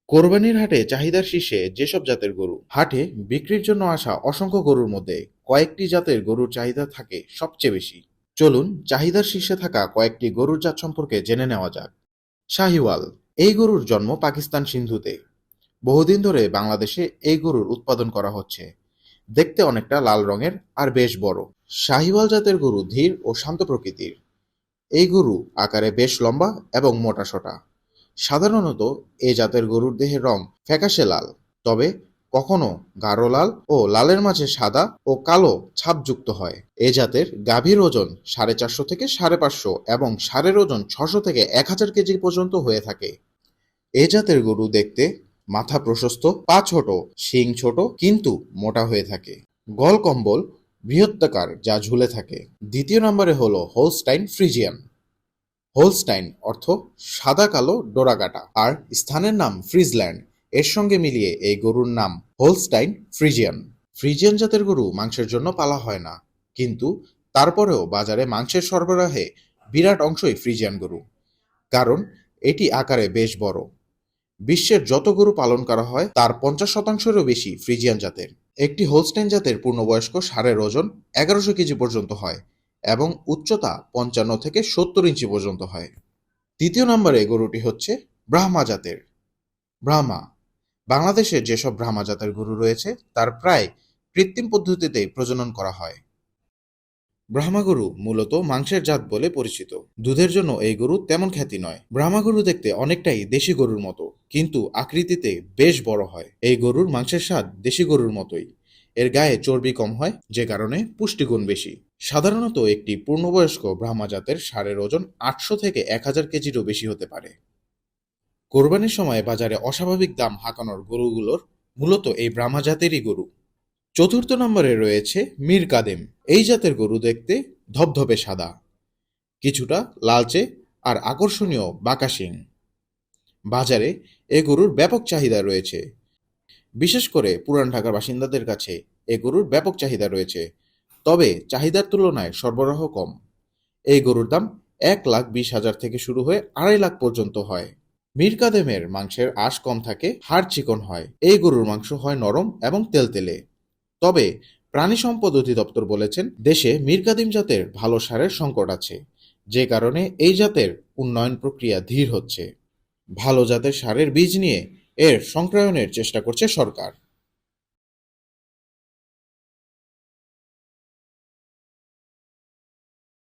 কোরবানির হাটে চাহিদার শীর্ষে যেসব জাতের গরু। হাটে বিক্রির জন্য আসা অসংখ্য গরুর মধ্যে কয়েকটি জাতের গরুর চাহিদা থাকে সবচেয়ে বেশি। চলুন চাহিদার শীর্ষে থাকা কয়েকটি গরুর জাত সম্পর্কে জেনে নেওয়া যাক। শাহিওয়াল। এই গরুর জন্ম পাকিস্তান সিন্ধুতে। বহুদিন ধরে বাংলাদেশে এই গরুর উৎপাদন করা হচ্ছে। দেখতে অনেকটা লাল রঙের আর বেশ বড়। শাহিওয়াল জাতের গরু ধীর ও শান্ত প্রকৃতির। এই গরু আকারে বেশ লম্বা এবং মোটাসোটা। সাধারণত এ জাতের গরুর দেহের রং ফ্যাকাশে লাল, তবে কখনো গাঢ় লাল ও লালের মাঝে সাদা ও কালো ছাপযুক্ত হয়। এ জাতের গাভীর ওজন 450 থেকে 550 এবং ষাঁড়ের ওজন 600 থেকে 1000 কেজি পর্যন্ত হয়ে থাকে। এ জাতের গরু দেখতে মাথা প্রশস্ত, পা ছোট, শিং ছোট কিন্তু মোটা হয়ে থাকে। গল কম্বল বৃহত্তাকার যা ঝুলে থাকে। দ্বিতীয় নম্বরে হলো হোলস্টাইন ফ্রিজিয়ান। হোলস্টাইন অর্থ সাদা কালো ডোরাকাটা আর স্থানের নাম ফ্রিজল্যান্ড। এর সঙ্গে মিলিয়ে এই গরুর নাম হোলস্টাইন ফ্রিজিয়ান। ফ্রিজিয়ান জাতের গরু মাংসের জন্য পালা হয় না, কিন্তু তারপরেও বাজারে মাংসের সরবরাহে বিরাট অংশই ফ্রিজিয়ান গরু, কারণ এটি আকারে বেশ বড়। বিশ্বের যত গরু পালন করা হয় তার 50%-এরও বেশি ফ্রিজিয়ান জাতের। একটি হোলস্টাইন জাতের পূর্ণবয়স্ক ষাঁড়ের ওজন 1100 কেজি পর্যন্ত হয় এবং উচ্চতা 55 থেকে 70 ইঞ্চি পর্যন্ত হয়। তৃতীয় নম্বরে গরুটি হচ্ছে ব্রাহ্মা জাতের। ব্রাহ্মা। বাংলাদেশে যেসব ব্রাহ্মা জাতের গরু রয়েছে তার প্রায় কৃত্রিম পদ্ধতিতেই প্রজনন করা হয়। ব্রাহ্মা গরু মূলত মাংসের জাত বলে পরিচিত। দুধের জন্য এই গরু তেমন খ্যাতি নয়। ব্রাহ্মা গরু দেখতে অনেকটাই দেশি গরুর মতো, কিন্তু আকৃতিতে বেশ বড় হয়। এই গরুর মাংসের স্বাদ দেশি গরুর মতোই। এর গায়ে চর্বি কম হয়, যে কারণে পুষ্টিগুণ বেশি। সাধারণত একটি পূর্ণবয়স্ক ব্রাহ্মা জাতের ষাঁড়ের ওজন 800 থেকে 1000 কেজিরও বেশি হতে পারে। কোরবানির সময় বাজারে অস্বাভাবিক দাম হাঁকানোর গরুগুলোর মূলত এই ব্রাহ্মা জাতেরই গরু। চতুর্থ নম্বরে রয়েছে মীর কাদেম। এই জাতের গরু দেখতে ধবধবে সাদা, কিছুটা লালচে আর আকর্ষণীয় বাঁকা শিং। বাজারে এ গরুর ব্যাপক চাহিদা রয়েছে, বিশেষ করে পুরান ঢাকার বাসিন্দাদের কাছে এ গরুর ব্যাপক চাহিদা রয়েছে, তবে চাহিদার তুলনায় সরবরাহ কম। এই গরুর দাম 1,20,000 থেকে শুরু হয়ে 2.5 লাখ পর্যন্ত হয়। মীর কাদেমের মাংসের আঁশ কম থাকে, হাড় চিকন হয়। এই গরুর মাংস হয় নরম এবং তেলতেলে। তবে প্রাণী সম্পদ অধিদপ্তর বলেছেন দেশে মীর কাদিম জাতের ভালো সারের সংকট আছে, যে কারণে এই জাতের উন্নয়ন প্রক্রিয়া ধীর হচ্ছে। ভালো জাতের সারের বীজ নিয়ে এর সংক্রায়নের চেষ্টা করছে সরকার।